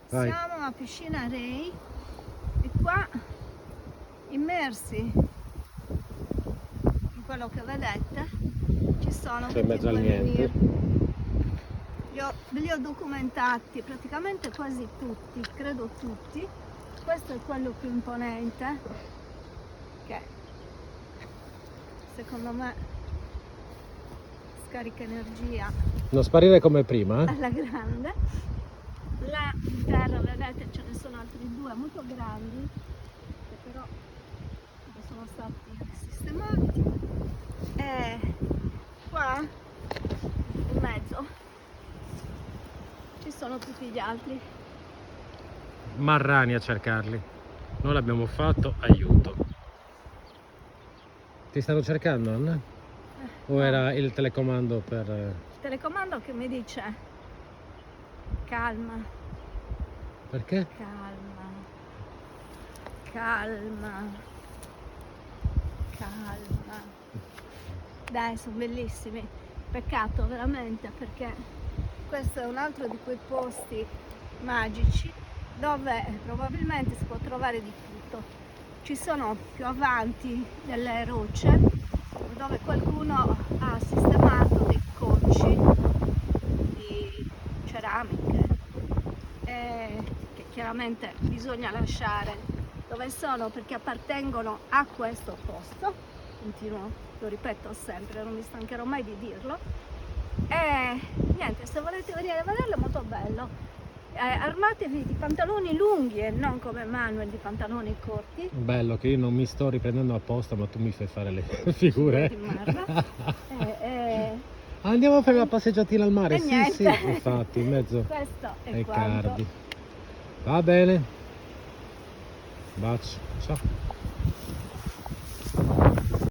Vai. Siamo a Piscina Rei e qua immersi in quello che vedete ci sono Cioè in mezzo al quei niente. menhir. Ve li ho documentati praticamente quasi tutti, credo tutti. Questo è quello più imponente, che secondo me scarica energia Non sparire come prima, eh? alla grande. Là in terra vedete ce ne sono altri due molto grandi che però non sono stati sistemati, e qua in mezzo ci sono tutti gli altri. Marrani a cercarli. Noi l'abbiamo fatto, aiuto. Ti stanno cercando, Anna? O No, era il telecomando per... il telecomando che mi dice calma, Perché? calma, calma, calma. Dai, sono bellissimi. Peccato veramente, perché questo è un altro di quei posti magici dove probabilmente si può trovare di tutto. Ci sono più avanti delle rocce dove qualcuno ha sistemato dei conci di ceramiche che chiaramente bisogna lasciare dove sono, perché appartengono a questo posto. Continuo, lo ripeto sempre, non mi stancherò mai di dirlo. E niente, se volete venire a vederlo è molto bello. Armatevi di pantaloni lunghi e non come Manuel di pantaloni corti. Bello che io non mi sto riprendendo apposta, ma tu mi fai fare le figure. Di merda. Andiamo a fare una passeggiatina al mare, E sì, niente. sì, infatti, in mezzo Questo è ai quanto. cardi. Va bene. Bacio, ciao.